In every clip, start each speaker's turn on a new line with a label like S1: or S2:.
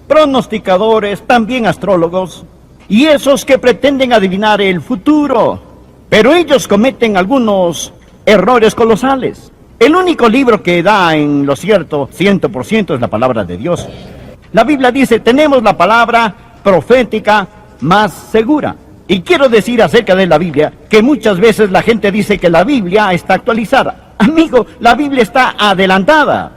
S1: pronosticadores, también astrólogos, y esos que pretenden adivinar el futuro. Pero ellos cometen algunos errores colosales. El único libro que da en lo cierto 100% es la palabra de Dios. La Biblia dice, tenemos la palabra profética más segura. Y quiero decir acerca de la Biblia, que muchas veces la gente dice que la Biblia está actualizada. Amigo, la Biblia está adelantada.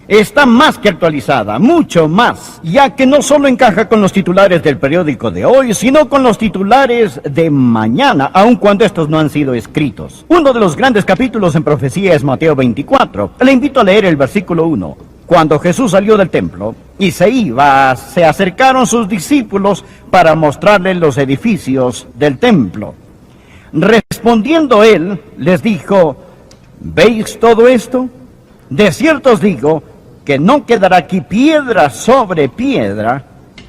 S1: Está más que actualizada, mucho más, ya que no solo encaja con los titulares del periódico de hoy, sino con los titulares de mañana, aun cuando estos no han sido escritos. Uno de los grandes capítulos en profecía es Mateo 24. Le invito a leer el versículo 1. Cuando Jesús salió del templo y se iba, se acercaron sus discípulos para mostrarle los edificios del templo. Respondiendo él, les dijo, ¿veis todo esto? De cierto os digo que no quedará aquí piedra sobre piedra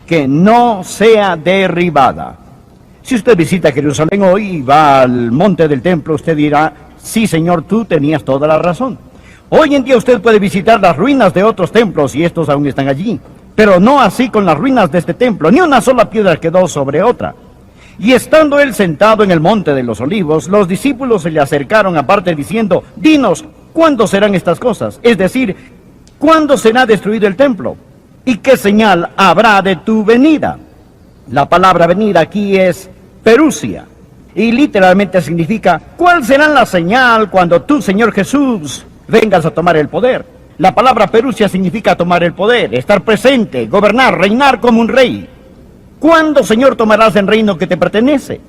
S1: que no sea derribada. Si usted visita Jerusalén hoy y va al monte del templo, usted dirá, sí, Señor, tú tenías toda la razón. Hoy en día usted puede visitar las ruinas de otros templos y estos aún están allí, pero no así con las ruinas de este templo, ni una sola piedra quedó sobre otra. Y estando él sentado en el monte de los olivos, los discípulos se le acercaron aparte diciendo, dinos, ¿cuándo serán estas cosas? Es decir, ¿cuándo será destruido el templo? ¿Y qué señal habrá de tu venida? La palabra venida aquí es perusia, y literalmente significa, ¿cuál será la señal cuando tú, Señor Jesús, vengas a tomar el poder? La palabra perusia significa tomar el poder, estar presente, gobernar, reinar como un rey. ¿Cuándo, Señor, tomarás el reino que te pertenece?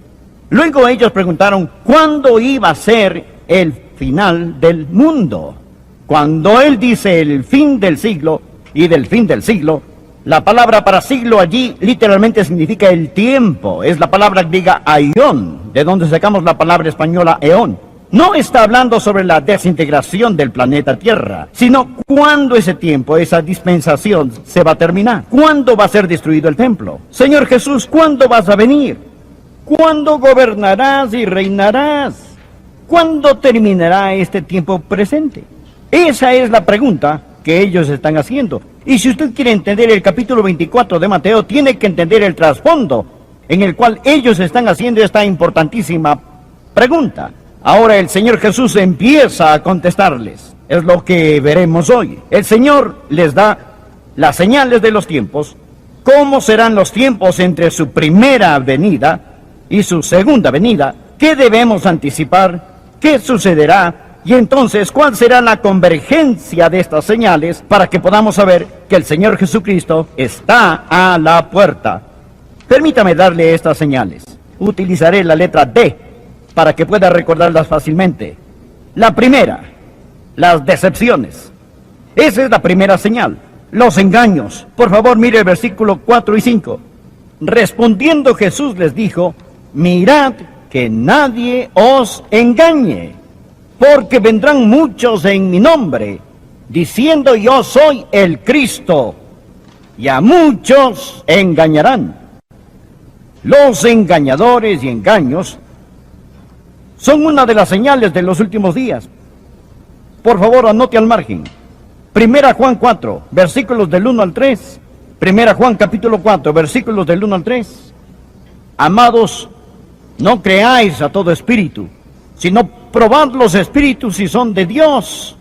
S1: Luego ellos preguntaron, ¿cuándo iba a ser el final del mundo? Cuando él dice el fin del siglo, y del fin del siglo, la palabra para siglo allí literalmente significa el tiempo. Es la palabra griega aión, de donde sacamos la palabra española eón. No está hablando sobre la desintegración del planeta Tierra, sino cuándo ese tiempo, esa dispensación se va a terminar. ¿Cuándo va a ser destruido el templo? Señor Jesús, ¿cuándo vas a venir? ¿Cuándo gobernarás y reinarás? ¿Cuándo terminará este tiempo presente? Esa es la pregunta que ellos están haciendo. Y si usted quiere entender el capítulo 24 de Mateo, tiene que entender el trasfondo en el cual ellos están haciendo esta importantísima pregunta. Ahora el Señor Jesús empieza a contestarles. Es lo que veremos hoy. El Señor les da las señales de los tiempos, cómo serán los tiempos entre su primera venida y su segunda venida, qué debemos anticipar, qué sucederá, y entonces cuál será la convergencia de estas señales para que podamos saber que el Señor Jesucristo está a la puerta. Permítame darle estas señales. Utilizaré la letra D para que pueda recordarlas fácilmente. La primera, las decepciones. Esa es la primera señal. Los engaños. Por favor, mire el versículo 4 y 5. Respondiendo Jesús les dijo, mirad que nadie os engañe, porque vendrán muchos en mi nombre, diciendo yo soy el Cristo, y a muchos engañarán. Los engañadores y engaños son una de las señales de los últimos días. Por favor, anote al margen. Primera Juan 4, versículos del 1 al 3. Primera Juan capítulo 4, versículos del 1 al 3. Amados, no creáis a todo espíritu, sino probad los espíritus si son de Dios,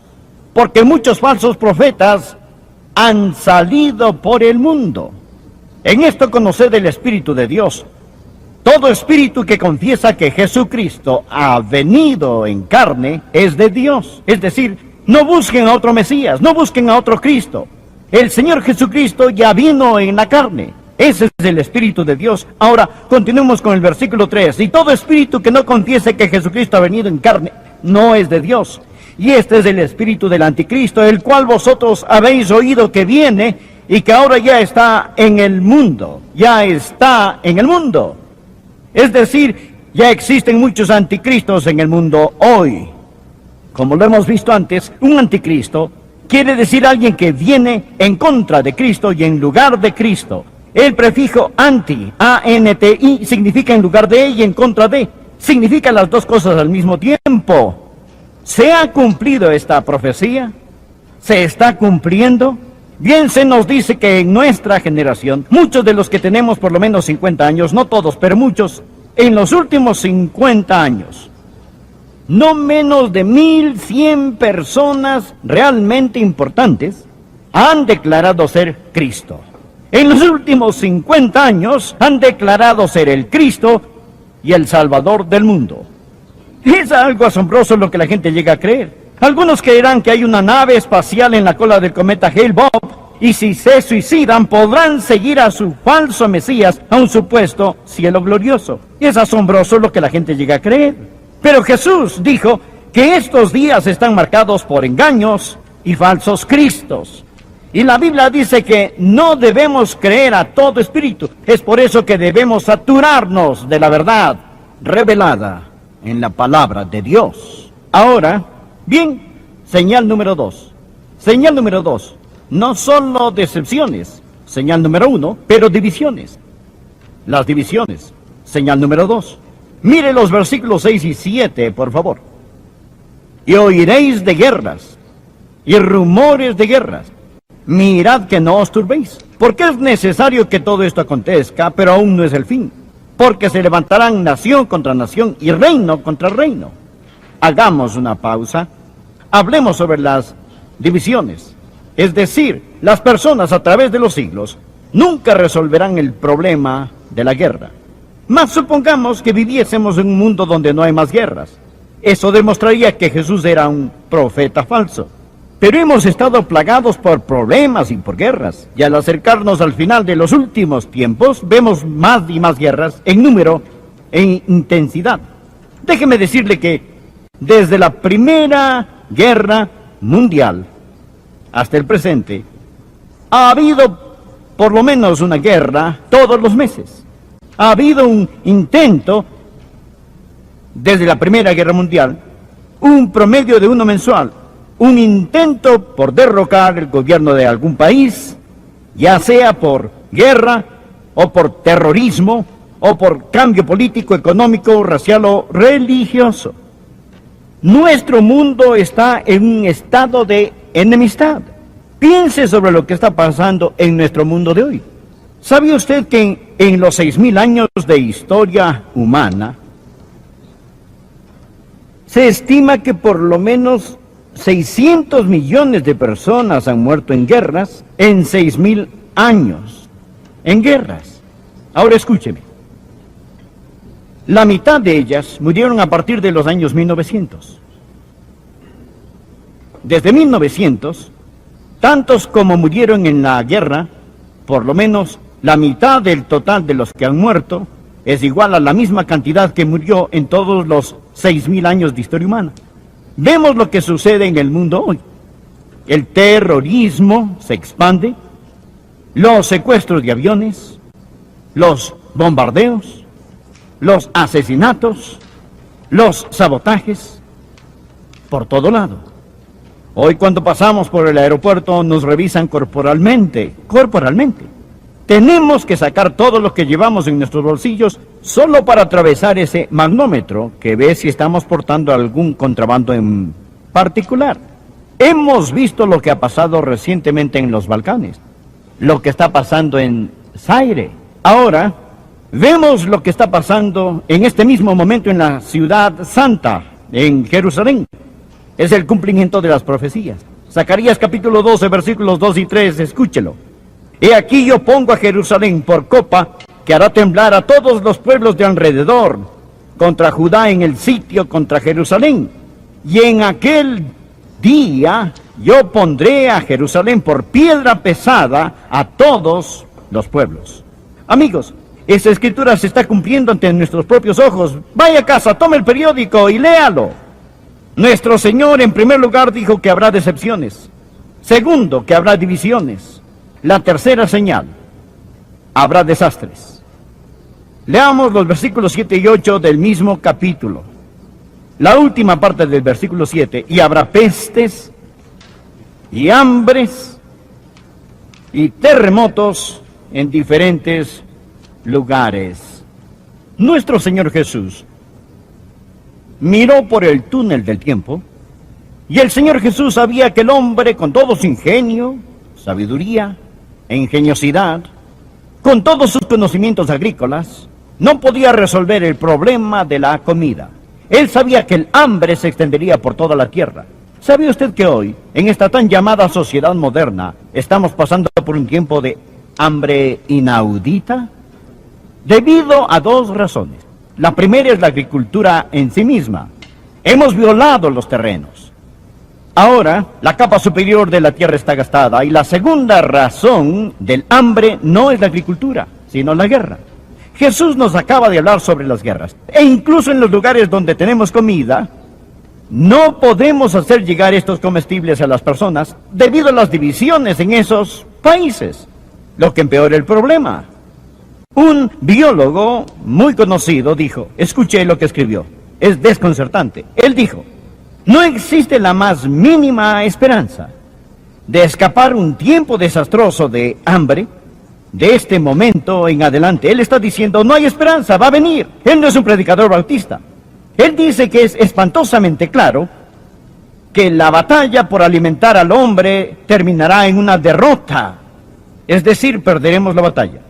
S1: porque muchos falsos profetas han salido por el mundo. En esto conoced el Espíritu de Dios. Todo espíritu que confiesa que Jesucristo ha venido en carne es de Dios. Es decir, no busquen a otro Mesías, no busquen a otro Cristo. El Señor Jesucristo ya vino en la carne. Ese es el Espíritu de Dios. Ahora, continuemos con el versículo 3. Y todo espíritu que no confiese que Jesucristo ha venido en carne, no es de Dios. Y este es el espíritu del anticristo, el cual vosotros habéis oído que viene y que ahora ya está en el mundo. Ya está en el mundo. Es decir, ya existen muchos anticristos en el mundo hoy. Como lo hemos visto antes, un anticristo quiere decir alguien que viene en contra de Cristo y en lugar de Cristo. El prefijo anti, A-N-T-I, significa en lugar de y en contra de. Significa las dos cosas al mismo tiempo. ¿Se ha cumplido esta profecía? ¿Se está cumpliendo? Bien se nos dice que en nuestra generación, muchos de los que tenemos por lo menos 50 años, no todos, pero muchos, en los últimos 50 años, no menos de 1,100 personas realmente importantes han declarado ser Cristo. En los últimos 50 años han declarado ser el Cristo y el Salvador del mundo. Es algo asombroso lo que la gente llega a creer. Algunos creerán que hay una nave espacial en la cola del cometa Hale-Bopp, y si se suicidan podrán seguir a su falso Mesías a un supuesto cielo glorioso. Es asombroso lo que la gente llega a creer. Pero Jesús dijo que estos días están marcados por engaños y falsos cristos. Y la Biblia dice que no debemos creer a todo espíritu. Es por eso que debemos saturarnos de la verdad revelada en la palabra de Dios. Ahora, bien, señal número 2. Señal número 2. No solo decepciones, señal número 1, pero divisiones. Las divisiones, señal número 2. Mire los versículos 6 y 7, por favor. Y oiréis de guerras y rumores de guerras. Mirad que no os turbéis, porque es necesario que todo esto acontezca, pero aún no es el fin. Porque se levantarán nación contra nación y reino contra reino. Hagamos una pausa. Hablemos sobre las divisiones. Es decir, las personas a través de los siglos nunca resolverán el problema de la guerra. Mas supongamos que viviésemos en un mundo donde no hay más guerras. Eso demostraría que Jesús era un profeta falso. Pero hemos estado plagados por problemas y por guerras. Y al acercarnos al final de los últimos tiempos, vemos más y más guerras en número e intensidad. Déjeme decirle que desde la Primera Guerra Mundial hasta el presente, ha habido por lo menos una guerra todos los meses. Ha habido un intento, desde la Primera Guerra Mundial, un promedio de uno mensual, un intento por derrocar el gobierno de algún país, ya sea por guerra, o por terrorismo, o por cambio político, económico, racial o religioso. Nuestro mundo está en un estado de enemistad. Piense sobre lo que está pasando en nuestro mundo de hoy. ¿Sabe usted que en los 6,000 años de historia humana, se estima que por lo menos 600 millones de personas han muerto en guerras en 6,000 años? En guerras. Ahora escúcheme. La mitad de ellas murieron a partir de los años 1900. Desde 1900, tantos como murieron en la guerra, por lo menos la mitad del total de los que han muerto es igual a la misma cantidad que murió en todos los 6,000 años de historia humana. Vemos lo que sucede en el mundo hoy. El terrorismo se expande, los secuestros de aviones, los bombardeos, los asesinatos, los sabotajes, por todo lado. Hoy cuando pasamos por el aeropuerto nos revisan corporalmente. Tenemos que sacar todo lo que llevamos en nuestros bolsillos solo para atravesar ese magnómetro que ve si estamos portando algún contrabando en particular. Hemos visto lo que ha pasado recientemente en los Balcanes, lo que está pasando en Zaire. Ahora, vemos lo que está pasando en este mismo momento en la ciudad santa, en Jerusalén. Es el cumplimiento de las profecías. Zacarías capítulo 12, versículos 2 y 3, escúchelo. He aquí yo pongo a Jerusalén por copa, que hará temblar a todos los pueblos de alrededor, contra Judá en el sitio contra Jerusalén. Y en aquel día yo pondré a Jerusalén por piedra pesada a todos los pueblos. Amigos, esa escritura se está cumpliendo ante nuestros propios ojos. Vaya a casa, tome el periódico y léalo. Nuestro Señor en primer lugar dijo que habrá decepciones. Segundo, que habrá divisiones. La tercera señal, habrá desastres. Leamos los versículos 7 y 8 del mismo capítulo. La última parte del versículo 7. Y habrá pestes y hambres y terremotos en diferentes lugares. Nuestro Señor Jesús miró por el túnel del tiempo, y el Señor Jesús sabía que el hombre, con todo su ingenio, sabiduría e ingeniosidad, con todos sus conocimientos agrícolas, no podía resolver el problema de la comida. Él sabía que el hambre se extendería por toda la tierra. ¿Sabe usted que hoy, en esta tan llamada sociedad moderna, estamos pasando por un tiempo de hambre inaudita? Debido a dos razones. La primera es la agricultura en sí misma. Hemos violado los terrenos. Ahora, la capa superior de la tierra está gastada. Y la segunda razón del hambre no es la agricultura, sino la guerra. Jesús nos acaba de hablar sobre las guerras. E incluso en los lugares donde tenemos comida, no podemos hacer llegar estos comestibles a las personas debido a las divisiones en esos países, lo que empeora el problema. Un biólogo muy conocido dijo, escuché lo que escribió, es desconcertante. Él dijo, no existe la más mínima esperanza de escapar un tiempo desastroso de hambre de este momento en adelante. Él está diciendo, no hay esperanza, va a venir. Él no es un predicador bautista. Él dice que es espantosamente claro que la batalla por alimentar al hombre terminará en una derrota. Es decir, perderemos la batalla.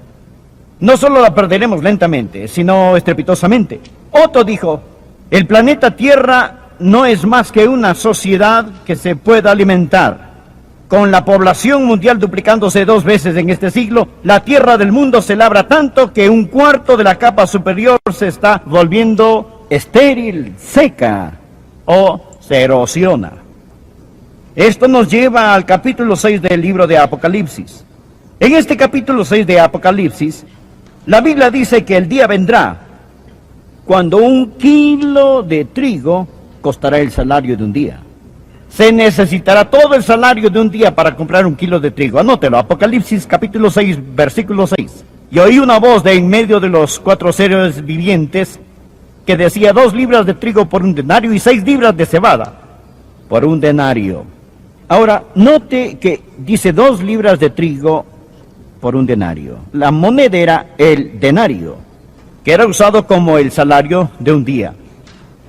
S1: No solo la perderemos lentamente, sino estrepitosamente. Otto dijo, el planeta Tierra no es más que una sociedad que se pueda alimentar. Con la población mundial duplicándose 2 veces en este siglo, la tierra del mundo se labra tanto que 1/4 de la capa superior se está volviendo estéril, seca o se erosiona. Esto nos lleva al capítulo 6 del libro de Apocalipsis. En este capítulo 6 de Apocalipsis, la Biblia dice que el día vendrá cuando 1 kilo de trigo costará el salario de un día. Se necesitará todo el salario de un día para comprar 1 kilo de trigo. Anótelo, Apocalipsis capítulo 6, versículo 6. Y oí una voz de en medio de los 4 seres vivientes que decía 2 libras de trigo por 1 denario y 6 libras de cebada por 1 denario. Ahora, note que dice 2 libras de trigo por 1 denario. La moneda era el denario, que era usado como el salario de un día.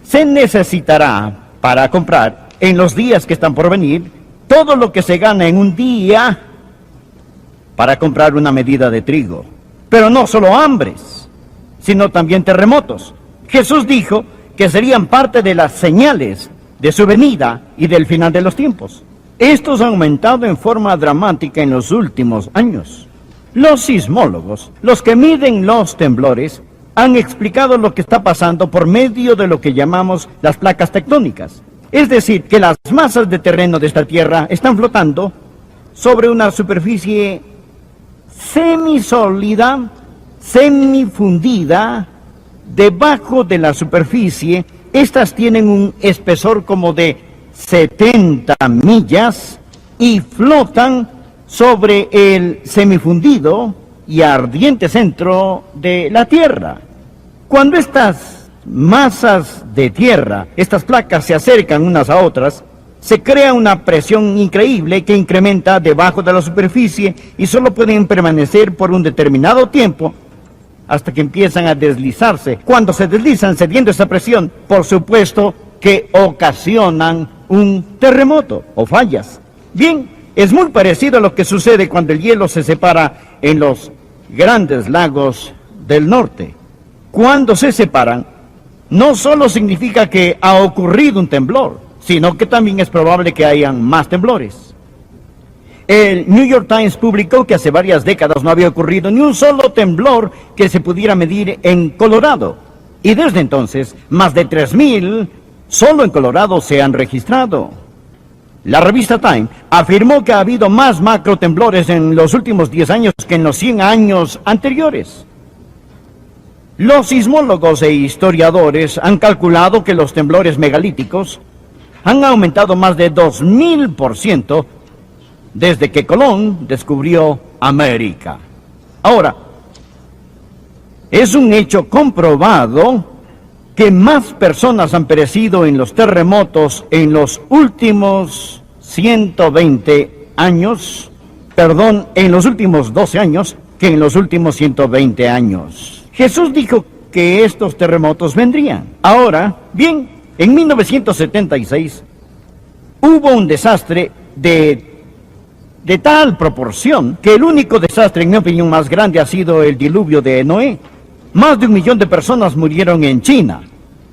S1: Se necesitará para comprar en los días que están por venir todo lo que se gana en un día para comprar una medida de trigo. Pero no solo hambres, sino también terremotos. Jesús dijo que serían parte de las señales de su venida y del final de los tiempos. Estos han aumentado en forma dramática en los últimos años. Los sismólogos, los que miden los temblores, han explicado lo que está pasando por medio de lo que llamamos las placas tectónicas. Es decir, que las masas de terreno de esta tierra están flotando sobre una superficie semisólida, semifundida. Debajo de la superficie, estas tienen un espesor como de 70 millas y flotan sobre el semifundido y ardiente centro de la Tierra. Cuando estas masas de tierra, estas placas se acercan unas a otras, se crea una presión increíble que incrementa debajo de la superficie y solo pueden permanecer por un determinado tiempo hasta que empiezan a deslizarse. Cuando se deslizan cediendo esa presión, por supuesto que ocasionan un terremoto o fallas. Bien, es muy parecido a lo que sucede cuando el hielo se separa en los grandes lagos del norte. Cuando se separan, no solo significa que ha ocurrido un temblor, sino que también es probable que hayan más temblores. El New York Times publicó que hace varias décadas no había ocurrido ni un solo temblor que se pudiera medir en Colorado. Y desde entonces, más de 3,000 solo en Colorado se han registrado. La revista Time afirmó que ha habido más macrotemblores en los últimos 10 años que en los 100 años anteriores. Los sismólogos e historiadores han calculado que los temblores megalíticos han aumentado más de 2000% desde que Colón descubrió América. Ahora, es un hecho comprobado que más personas han perecido en los terremotos en los últimos 120 años, en los últimos 12 años, que en los últimos 120 años. Jesús dijo que estos terremotos vendrían. Ahora, bien, en 1976 hubo un desastre de de tal proporción que el único desastre, en mi opinión, más grande ha sido el diluvio de Noé. Más de 1 millón de personas murieron en China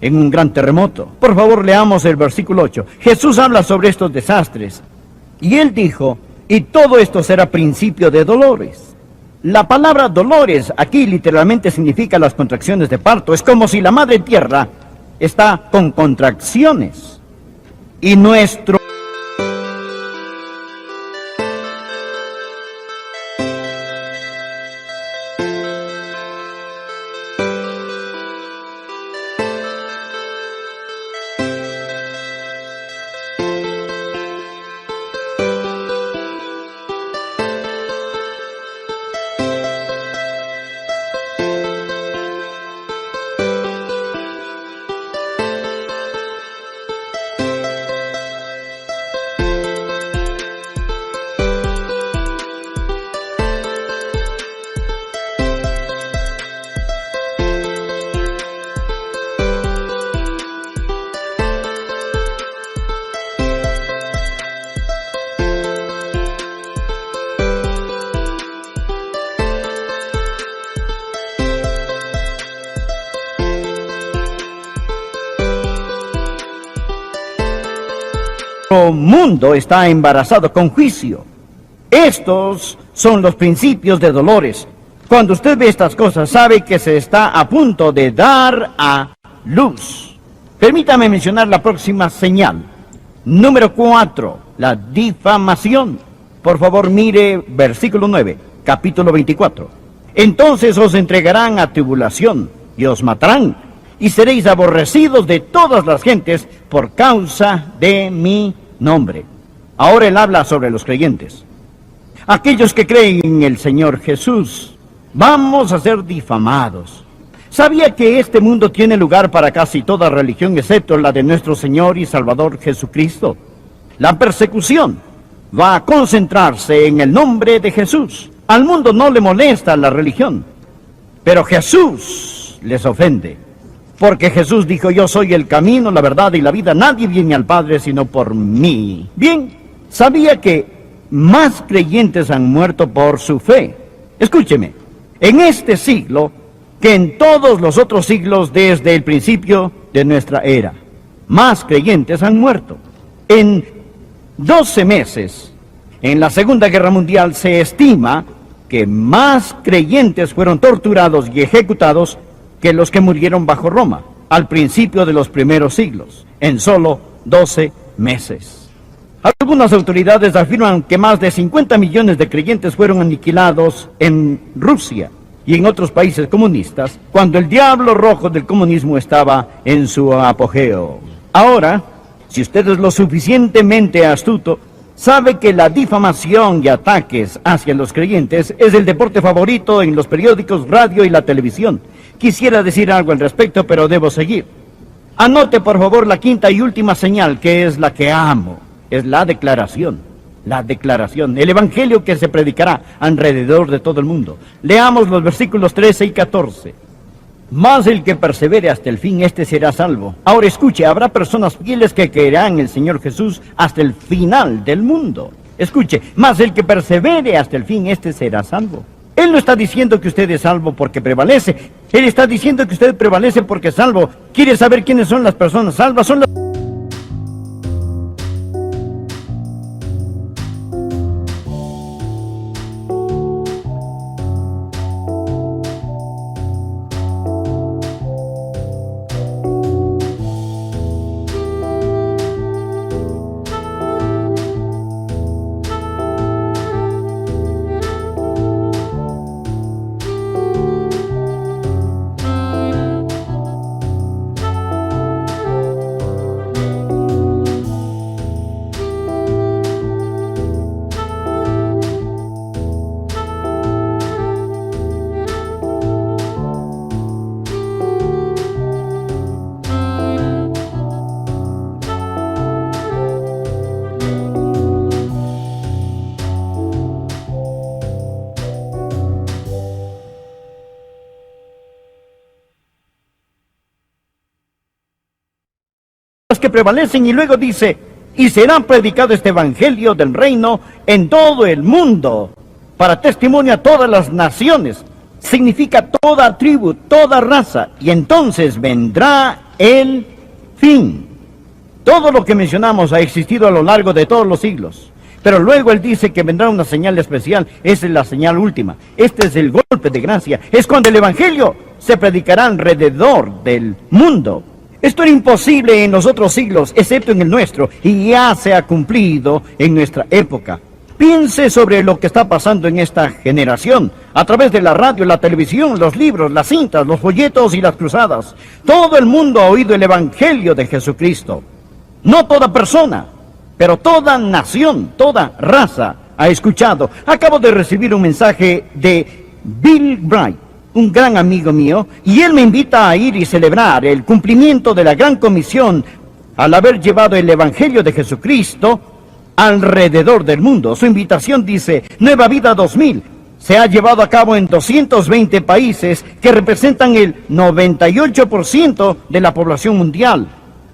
S1: en un gran terremoto. Por favor, leamos el versículo 8. Jesús habla sobre estos desastres. Y él dijo, y todo esto será principio de dolores. La palabra dolores aquí literalmente significa las contracciones de parto. Es como si la madre tierra está con contracciones. Y nuestro mundo está embarazado con juicio. Estos son los principios de dolores. Cuando usted ve estas cosas, sabe que se está a punto de dar a luz. Permítame mencionar la próxima señal. Número 4, la difamación. Por favor, mire versículo 9, capítulo 24. Entonces os entregarán a tribulación y os matarán, y seréis aborrecidos de todas las gentes por causa de mi nombre. Ahora él habla sobre los creyentes. Aquellos que creen en el Señor Jesús, vamos a ser difamados. ¿Sabía que este mundo tiene lugar para casi toda religión excepto la de nuestro Señor y Salvador Jesucristo? La persecución va a concentrarse en el nombre de Jesús. Al mundo no le molesta la religión, pero Jesús les ofende. Porque Jesús dijo, yo soy el camino, la verdad y la vida. Nadie viene al Padre sino por mí. Bien, ¿sabía que más creyentes han muerto por su fe? Escúcheme, en este siglo que en todos los otros siglos desde el principio de nuestra era, más creyentes han muerto. En 12 meses, en la Segunda Guerra Mundial, se estima que más creyentes fueron torturados y ejecutados que los que murieron bajo Roma, al principio de los primeros siglos, en solo 12 meses. Algunas autoridades afirman que más de 50 millones de creyentes fueron aniquilados en Rusia y en otros países comunistas, cuando el diablo rojo del comunismo estaba en su apogeo. Ahora, si usted es lo suficientemente astuto, sabe que la difamación y ataques hacia los creyentes es el deporte favorito en los periódicos, radio y la televisión. Quisiera decir algo al respecto, pero debo seguir. Anote, por favor, la quinta y última señal, que es la que amo. Es la declaración. La declaración. El evangelio que se predicará alrededor de todo el mundo. Leamos los versículos 13 y 14. Mas el que persevere hasta el fin, este será salvo. Ahora escuche, habrá personas fieles que creerán en el Señor Jesús hasta el final del mundo. Escuche, mas el que persevere hasta el fin, este será salvo. Él no está diciendo que usted es salvo porque prevalece. Él está diciendo que usted prevalece porque es salvo. ¿Quiere saber quiénes son las personas salvas? Son que prevalecen, y luego dice, y será predicado este evangelio del reino en todo el mundo, para testimonio a todas las naciones. Significa toda tribu, toda raza, y entonces vendrá el fin. Todo lo que mencionamos ha existido a lo largo de todos los siglos. Pero luego él dice que vendrá una señal especial. Esa es la señal última. Este es el golpe de gracia. Es cuando el evangelio se predicará alrededor del mundo. Esto era imposible en los otros siglos, excepto en el nuestro, y ya se ha cumplido en nuestra época. Piense sobre lo que está pasando en esta generación, a través de la radio, la televisión, los libros, las cintas, los folletos y las cruzadas. Todo el mundo ha oído el evangelio de Jesucristo. No toda persona, pero toda nación, toda raza ha escuchado. Acabo de recibir un mensaje de Bill Bright, un gran amigo mío, y él me invita a ir y celebrar el cumplimiento de la gran comisión al haber llevado el evangelio de Jesucristo alrededor del mundo. Su invitación dice: Nueva Vida 2000. Se ha llevado a cabo en 220 países que representan el 98% de la población mundial.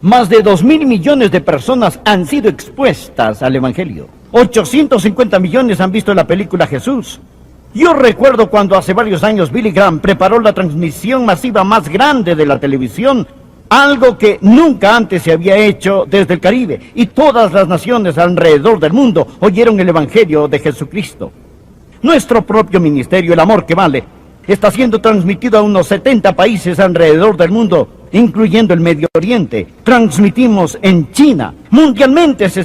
S1: Más de 2.000 millones de personas han sido expuestas al evangelio. 850 millones han visto la película Jesús. Yo recuerdo cuando hace varios años Billy Graham preparó la transmisión masiva más grande de la televisión, algo que nunca antes se había hecho desde el Caribe, y todas las naciones alrededor del mundo oyeron el evangelio de Jesucristo. Nuestro propio ministerio, El Amor que Vale, está siendo transmitido a unos 70 países alrededor del mundo, incluyendo el Medio Oriente. Transmitimos en China. Mundialmente se